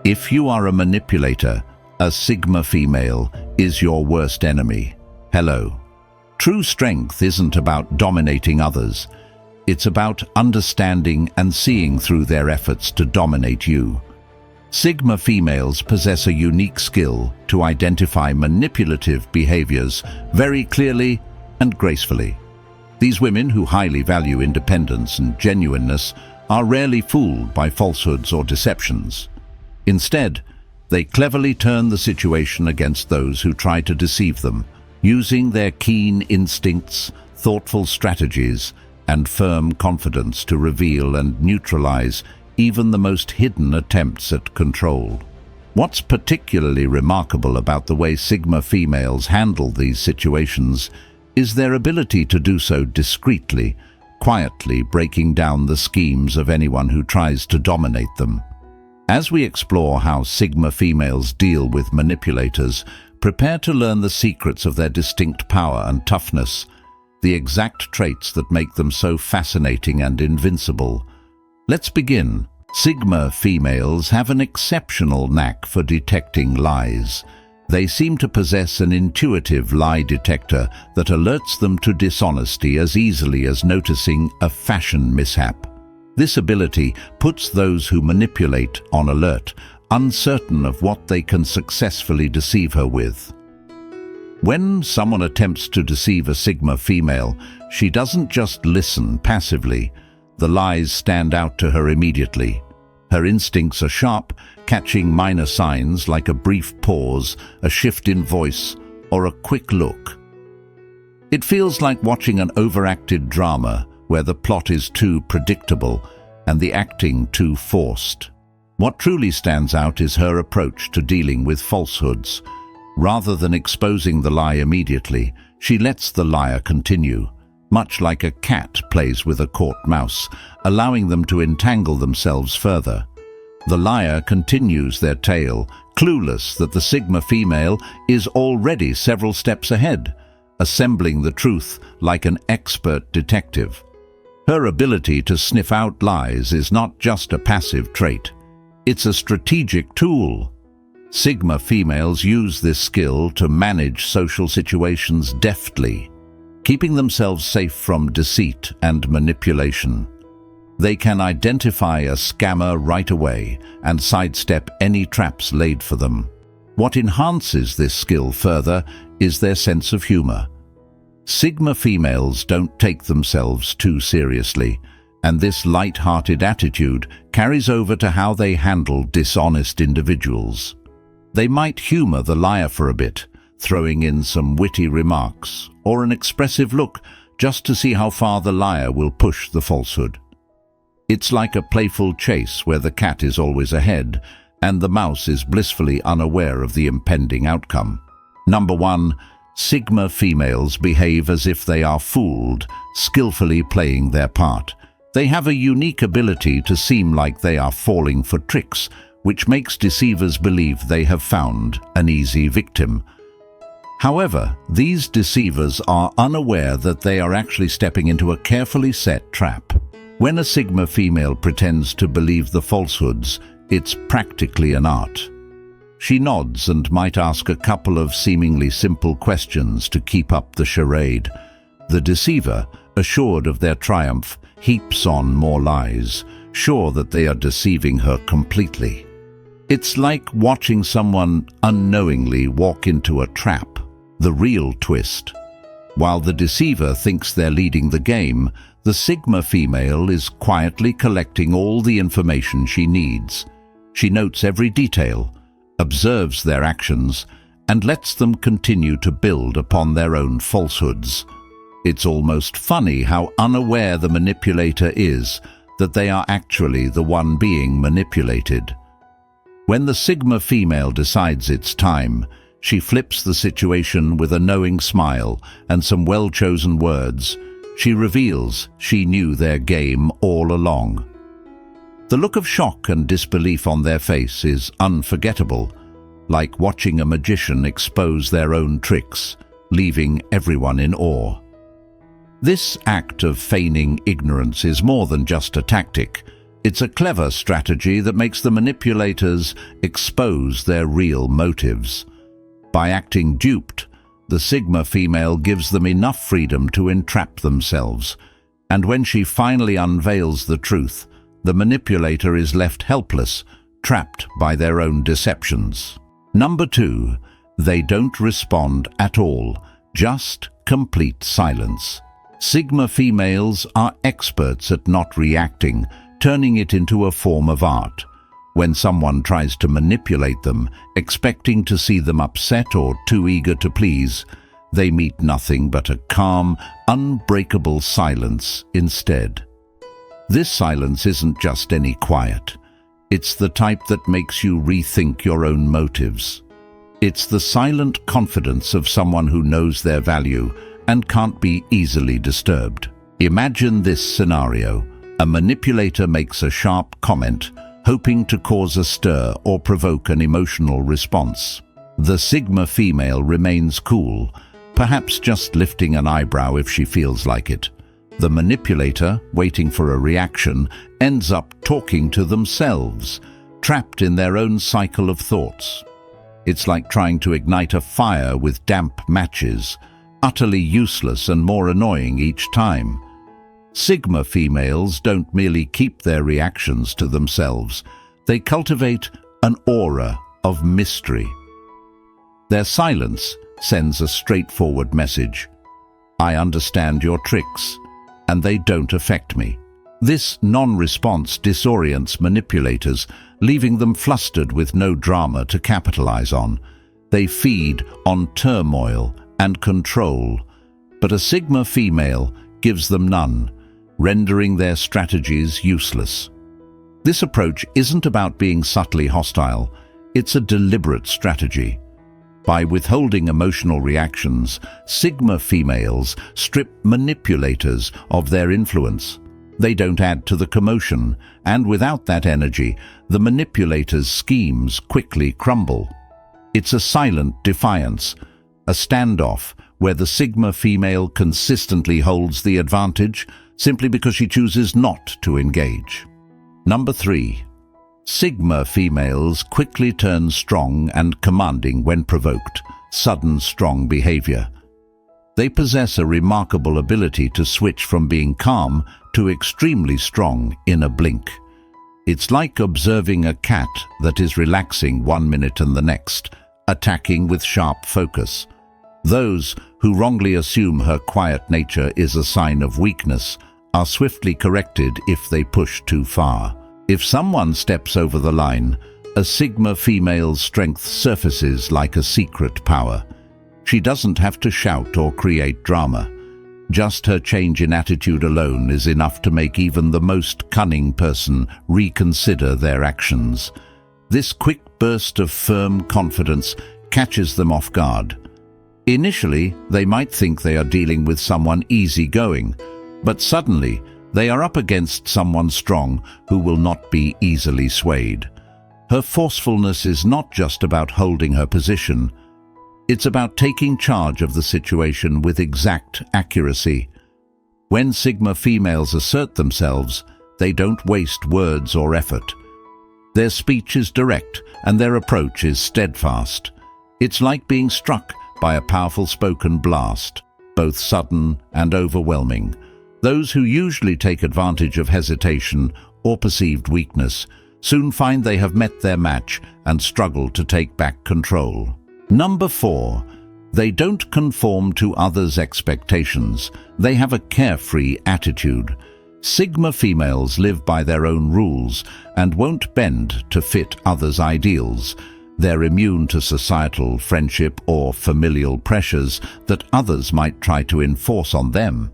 If you are a manipulator, a Sigma female is your worst enemy. Hello. True strength isn't about dominating others. It's about understanding and seeing through their efforts to dominate you. Sigma females possess a unique skill to identify manipulative behaviors very clearly and gracefully. These women, who highly value independence and genuineness, are rarely fooled by falsehoods or deceptions. Instead, they cleverly turn the situation against those who try to deceive them, using their keen instincts, thoughtful strategies, and firm confidence to reveal and neutralize even the most hidden attempts at control. What's particularly remarkable about the way Sigma females handle these situations is their ability to do so discreetly, quietly breaking down the schemes of anyone who tries to dominate them. As we explore how Sigma females deal with manipulators, prepare to learn the secrets of their distinct power and toughness, the exact traits that make them so fascinating and invincible. Let's begin. Sigma females have an exceptional knack for detecting lies. They seem to possess an intuitive lie detector that alerts them to dishonesty as easily as noticing a fashion mishap. This ability puts those who manipulate on alert, uncertain of what they can successfully deceive her with. When someone attempts to deceive a Sigma female, she doesn't just listen passively. The lies stand out to her immediately. Her instincts are sharp, catching minor signs like a brief pause, a shift in voice, or a quick look. It feels like watching an overacted drama where the plot is too predictable and the acting too forced. What truly stands out is her approach to dealing with falsehoods. Rather than exposing the lie immediately, she lets the liar continue, much like a cat plays with a caught mouse, allowing them to entangle themselves further. The liar continues their tale, clueless that the Sigma female is already several steps ahead, assembling the truth like an expert detective. Her ability to sniff out lies is not just a passive trait. It's a strategic tool. Sigma females use this skill to manage social situations deftly, keeping themselves safe from deceit and manipulation. They can identify a scammer right away and sidestep any traps laid for them. What enhances this skill further is their sense of humor. Sigma females don't take themselves too seriously, and this light-hearted attitude carries over to how they handle dishonest individuals. They might humor the liar for a bit, throwing in some witty remarks or an expressive look just to see how far the liar will push the falsehood. It's like a playful chase where the cat is always ahead and the mouse is blissfully unaware of the impending outcome. Number 1. Sigma females behave as if they are fooled, skillfully playing their part. They have a unique ability to seem like they are falling for tricks, which makes deceivers believe they have found an easy victim. However, these deceivers are unaware that they are actually stepping into a carefully set trap. When a Sigma female pretends to believe the falsehoods, it's practically an art. She nods and might ask a couple of seemingly simple questions to keep up the charade. The deceiver, assured of their triumph, heaps on more lies, sure that they are deceiving her completely. It's like watching someone unknowingly walk into a trap, the real twist. While the deceiver thinks they're leading the game, the Sigma female is quietly collecting all the information she needs. She notes every detail, observes their actions, and lets them continue to build upon their own falsehoods. It's almost funny how unaware the manipulator is that they are actually the one being manipulated. When the Sigma female decides it's time, she flips the situation with a knowing smile and some well-chosen words. She reveals she knew their game all along. The look of shock and disbelief on their face is unforgettable, like watching a magician expose their own tricks, leaving everyone in awe. This act of feigning ignorance is more than just a tactic. It's a clever strategy that makes the manipulators expose their real motives. By acting duped, the Sigma female gives them enough freedom to entrap themselves, and when she finally unveils the truth, the manipulator is left helpless, trapped by their own deceptions. Number 2, they don't respond at all, just complete silence. Sigma females are experts at not reacting, turning it into a form of art. When someone tries to manipulate them, expecting to see them upset or too eager to please, they meet nothing but a calm, unbreakable silence instead. This silence isn't just any quiet. It's the type that makes you rethink your own motives. It's the silent confidence of someone who knows their value and can't be easily disturbed. Imagine this scenario. A manipulator makes a sharp comment, hoping to cause a stir or provoke an emotional response. The Sigma female remains cool, perhaps just lifting an eyebrow if she feels like it. The manipulator, waiting for a reaction, ends up talking to themselves, trapped in their own cycle of thoughts. It's like trying to ignite a fire with damp matches, utterly useless and more annoying each time. Sigma females don't merely keep their reactions to themselves, they cultivate an aura of mystery. Their silence sends a straightforward message. I understand your tricks, and they don't affect me. This non-response disorients manipulators, leaving them flustered with no drama to capitalize on. They feed on turmoil and control, but a Sigma female gives them none, rendering their strategies useless. This approach isn't about being subtly hostile, it's a deliberate strategy. By withholding emotional reactions, Sigma females strip manipulators of their influence. They don't add to the commotion, and without that energy, the manipulator's schemes quickly crumble. It's a silent defiance, a standoff where the Sigma female consistently holds the advantage simply because she chooses not to engage. Number 3. Sigma females quickly turn strong and commanding when provoked, sudden strong behavior. They possess a remarkable ability to switch from being calm to extremely strong in a blink. It's like observing a cat that is relaxing one minute and the next, attacking with sharp focus. Those who wrongly assume her quiet nature is a sign of weakness are swiftly corrected if they push too far. If someone steps over the line, a Sigma female's strength surfaces like a secret power. She doesn't have to shout or create drama. Just her change in attitude alone is enough to make even the most cunning person reconsider their actions. This quick burst of firm confidence catches them off guard. Initially, they might think they are dealing with someone easygoing, but suddenly they are up against someone strong who will not be easily swayed. Her forcefulness is not just about holding her position. It's about taking charge of the situation with exact accuracy. When Sigma females assert themselves, they don't waste words or effort. Their speech is direct and their approach is steadfast. It's like being struck by a powerful spoken blast, both sudden and overwhelming. Those who usually take advantage of hesitation or perceived weakness soon find they have met their match and struggle to take back control. Number 4. They don't conform to others' expectations. They have a carefree attitude. Sigma females live by their own rules and won't bend to fit others' ideals. They're immune to societal, friendship, or familial pressures that others might try to enforce on them.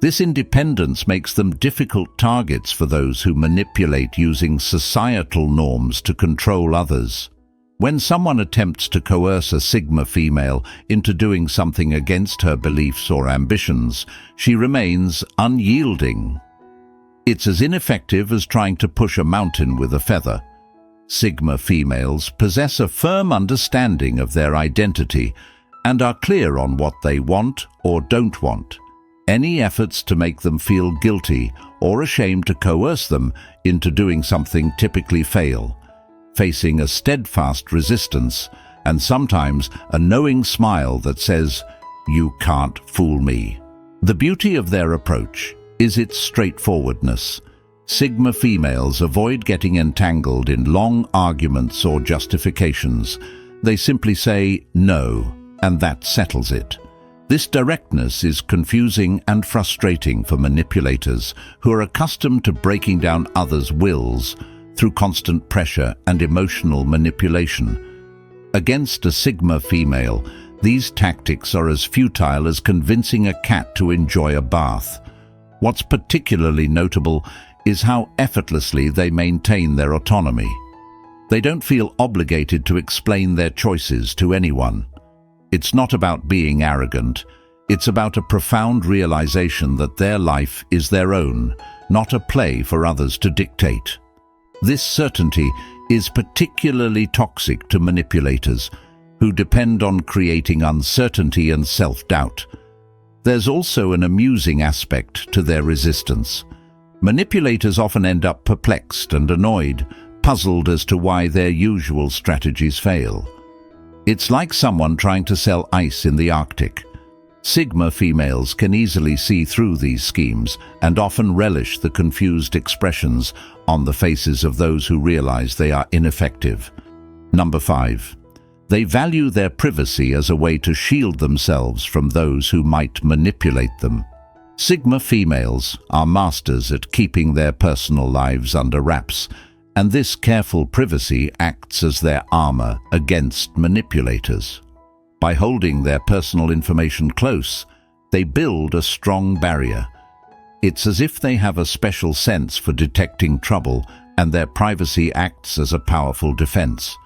This independence makes them difficult targets for those who manipulate using societal norms to control others. When someone attempts to coerce a Sigma female into doing something against her beliefs or ambitions, she remains unyielding. It's as ineffective as trying to push a mountain with a feather. Sigma females possess a firm understanding of their identity and are clear on what they want or don't want. Any efforts to make them feel guilty or ashamed to coerce them into doing something typically fail, facing a steadfast resistance and sometimes a knowing smile that says, "You can't fool me." The beauty of their approach is its straightforwardness. Sigma females avoid getting entangled in long arguments or justifications. They simply say no, and that settles it. This directness is confusing and frustrating for manipulators who are accustomed to breaking down others' wills through constant pressure and emotional manipulation. Against a Sigma female, these tactics are as futile as convincing a cat to enjoy a bath. What's particularly notable is how effortlessly they maintain their autonomy. They don't feel obligated to explain their choices to anyone. It's not about being arrogant. It's about a profound realization that their life is their own, not a play for others to dictate. This certainty is particularly toxic to manipulators who depend on creating uncertainty and self-doubt. There's also an amusing aspect to their resistance. Manipulators often end up perplexed and annoyed, puzzled as to why their usual strategies fail. It's like someone trying to sell ice in the Arctic. Sigma females can easily see through these schemes and often relish the confused expressions on the faces of those who realize they are ineffective. Number 5. They value their privacy as a way to shield themselves from those who might manipulate them. Sigma females are masters at keeping their personal lives under wraps, and this careful privacy acts as their armor against manipulators. By holding their personal information close, they build a strong barrier. It's as if they have a special sense for detecting trouble, and their privacy acts as a powerful defense.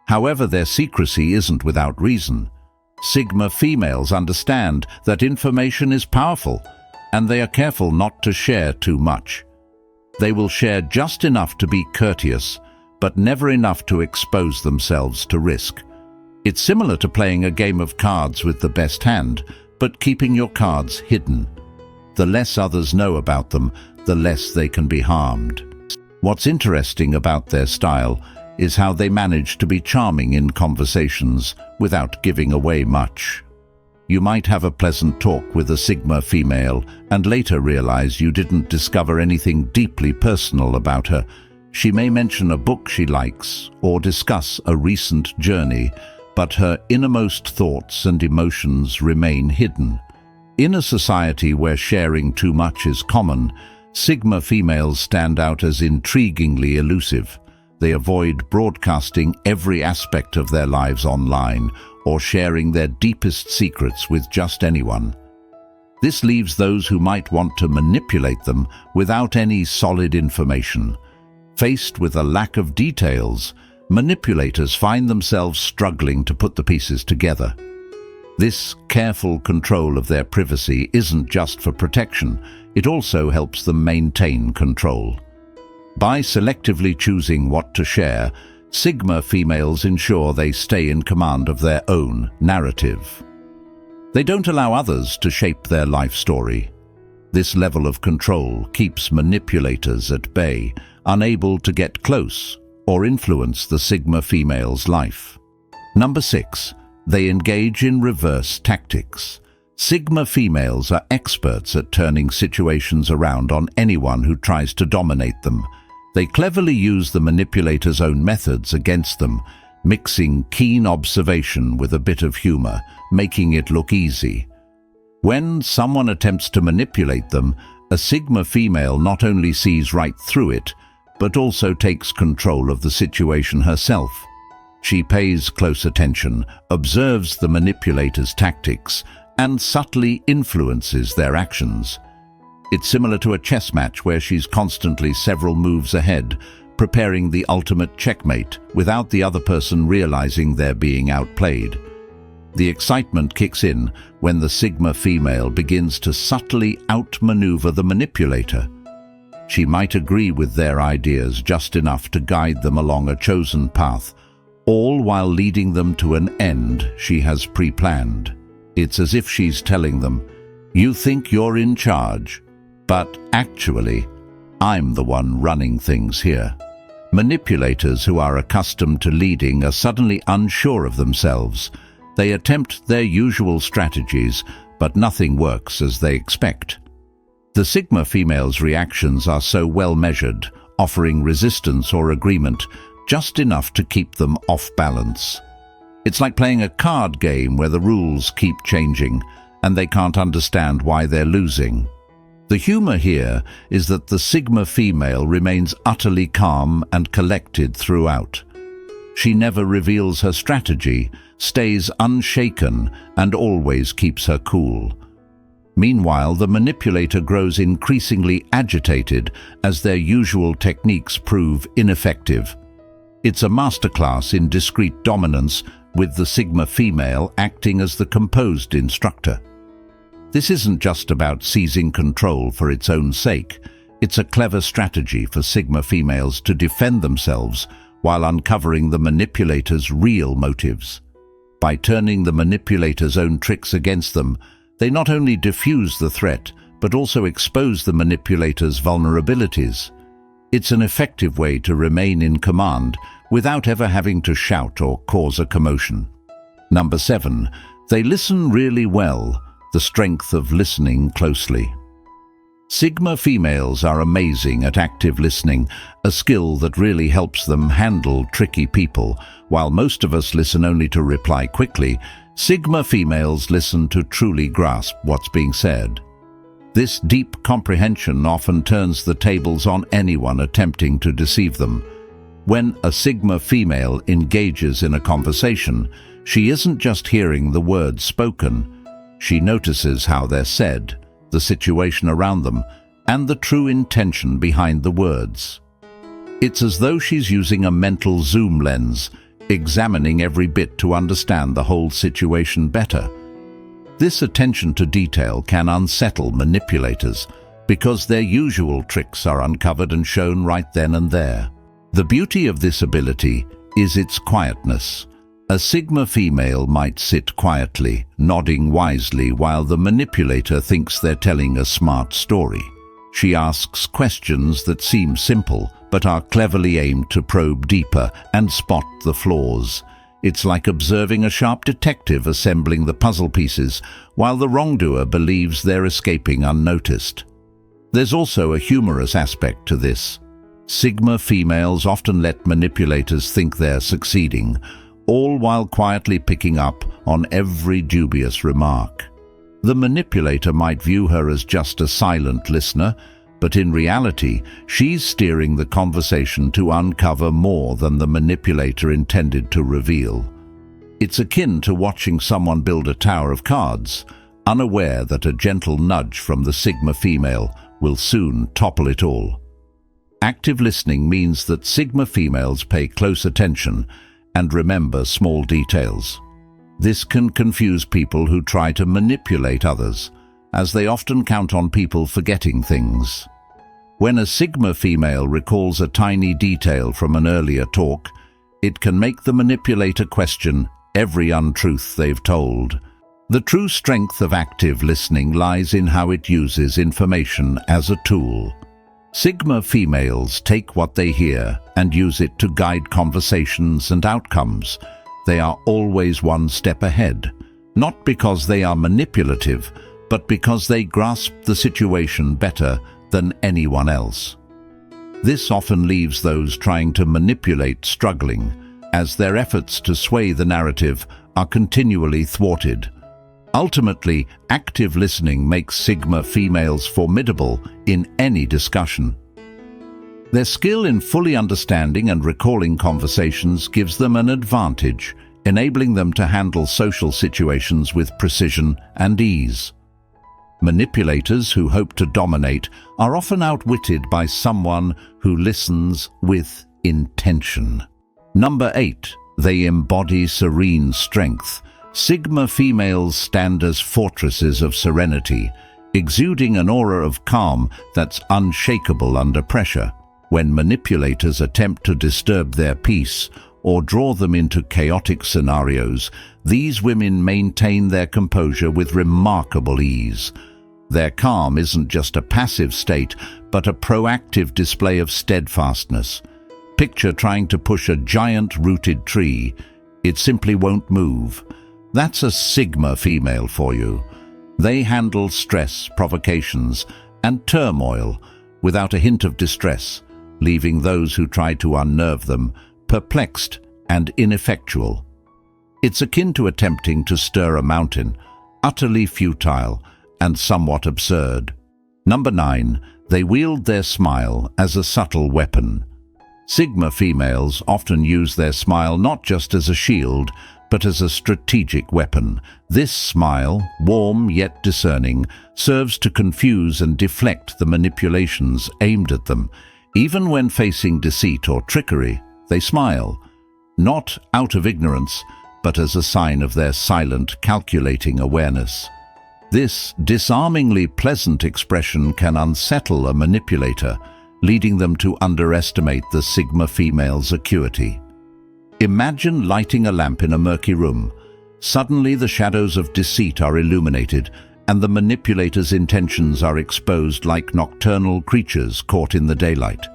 However, their secrecy isn't without reason. Sigma females understand that information is powerful, and they are careful not to share too much. They will share just enough to be courteous, but never enough to expose themselves to risk. It's similar to playing a game of cards with the best hand, but keeping your cards hidden. The less others know about them, the less they can be harmed. What's interesting about their style is how they manage to be charming in conversations without giving away much. You might have a pleasant talk with a Sigma female and later realize you didn't discover anything deeply personal about her. She may mention a book she likes or discuss a recent journey, but her innermost thoughts and emotions remain hidden. In a society where sharing too much is common, Sigma females stand out as intriguingly elusive. They avoid broadcasting every aspect of their lives online or sharing their deepest secrets with just anyone. This leaves those who might want to manipulate them without any solid information. Faced with a lack of details, manipulators find themselves struggling to put the pieces together. This careful control of their privacy isn't just for protection, it also helps them maintain control. By selectively choosing what to share, Sigma females ensure they stay in command of their own narrative. They don't allow others to shape their life story. This level of control keeps manipulators at bay, unable to get close or influence the Sigma female's life. Number 6. They engage in reverse tactics. Sigma females are experts at turning situations around on anyone who tries to dominate them. They cleverly use the manipulator's own methods against them, mixing keen observation with a bit of humor, making it look easy. When someone attempts to manipulate them, a Sigma female not only sees right through it, but also takes control of the situation herself. She pays close attention, observes the manipulator's tactics, and subtly influences their actions. It's similar to a chess match where she's constantly several moves ahead, preparing the ultimate checkmate without the other person realizing they're being outplayed. The excitement kicks in when the Sigma female begins to subtly outmaneuver the manipulator. She might agree with their ideas just enough to guide them along a chosen path, all while leading them to an end she has pre-planned. It's as if she's telling them, "You think you're in charge, But actually, I'm the one running things here. Manipulators who are accustomed to leading are suddenly unsure of themselves. They attempt their usual strategies, but nothing works as they expect. The Sigma female's reactions are so well measured, offering resistance or agreement, just enough to keep them off balance. It's like playing a card game where the rules keep changing, and they can't understand why they're losing. The humor here is that the Sigma female remains utterly calm and collected throughout. She never reveals her strategy, stays unshaken, and always keeps her cool. Meanwhile, the manipulator grows increasingly agitated as their usual techniques prove ineffective. It's a masterclass in discreet dominance, with the Sigma female acting as the composed instructor. This isn't just about seizing control for its own sake. It's a clever strategy for Sigma females to defend themselves while uncovering the manipulator's real motives. By turning the manipulator's own tricks against them, they not only diffuse the threat, but also expose the manipulator's vulnerabilities. It's an effective way to remain in command without ever having to shout or cause a commotion. Number 7. They listen really well. The strength of listening closely. Sigma females are amazing at active listening, a skill that really helps them handle tricky people. While most of us listen only to reply quickly, Sigma females listen to truly grasp what's being said. This deep comprehension often turns the tables on anyone attempting to deceive them. When a Sigma female engages in a conversation, she isn't just hearing the words spoken. She notices how they're said, the situation around them, and the true intention behind the words. It's as though she's using a mental zoom lens, examining every bit to understand the whole situation better. This attention to detail can unsettle manipulators, because their usual tricks are uncovered and shown right then and there. The beauty of this ability is its quietness. A Sigma female might sit quietly, nodding wisely, while the manipulator thinks they're telling a smart story. She asks questions that seem simple, but are cleverly aimed to probe deeper and spot the flaws. It's like observing a sharp detective assembling the puzzle pieces, while the wrongdoer believes they're escaping unnoticed. There's also a humorous aspect to this. Sigma females often let manipulators think they're succeeding, all while quietly picking up on every dubious remark. The manipulator might view her as just a silent listener, but in reality, she's steering the conversation to uncover more than the manipulator intended to reveal. It's akin to watching someone build a tower of cards, unaware that a gentle nudge from the Sigma female will soon topple it all. Active listening means that Sigma females pay close attention and remember small details. This can confuse people who try to manipulate others, as they often count on people forgetting things. When a Sigma female recalls a tiny detail from an earlier talk, it can make the manipulator question every untruth they've told. The true strength of active listening lies in how it uses information as a tool. Sigma females take what they hear and use it to guide conversations and outcomes. They are always one step ahead, not because they are manipulative, but because they grasp the situation better than anyone else. This often leaves those trying to manipulate struggling, as their efforts to sway the narrative are continually thwarted. Ultimately, active listening makes Sigma females formidable in any discussion. Their skill in fully understanding and recalling conversations gives them an advantage, enabling them to handle social situations with precision and ease. Manipulators who hope to dominate are often outwitted by someone who listens with intention. Number 8. They embody serene strength. Sigma females stand as fortresses of serenity, exuding an aura of calm that's unshakable under pressure. When manipulators attempt to disturb their peace or draw them into chaotic scenarios, these women maintain their composure with remarkable ease. Their calm isn't just a passive state, but a proactive display of steadfastness. Picture trying to push a giant-rooted tree. It simply won't move. That's a Sigma female for you. They handle stress, provocations, and turmoil without a hint of distress, leaving those who try to unnerve them perplexed and ineffectual. It's akin to attempting to stir a mountain, utterly futile and somewhat absurd. Number 9. They wield their smile as a subtle weapon. Sigma females often use their smile not just as a shield, but as a strategic weapon. This smile, warm yet discerning, serves to confuse and deflect the manipulations aimed at them. Even when facing deceit or trickery, they smile, not out of ignorance, but as a sign of their silent, calculating awareness. This disarmingly pleasant expression can unsettle a manipulator, leading them to underestimate the Sigma female's acuity. Imagine lighting a lamp in a murky room. Suddenly the shadows of deceit are illuminated, and the manipulator's intentions are exposed like nocturnal creatures caught in the daylight.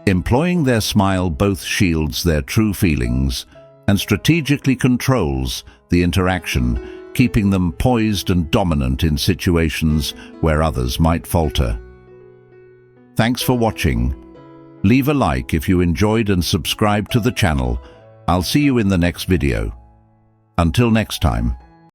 Employing their smile both shields their true feelings and strategically controls the interaction, keeping them poised and dominant in situations where others might falter. Thanks for watching. Leave a like if you enjoyed and subscribe to the channel. I'll see you in the next video. Until next time.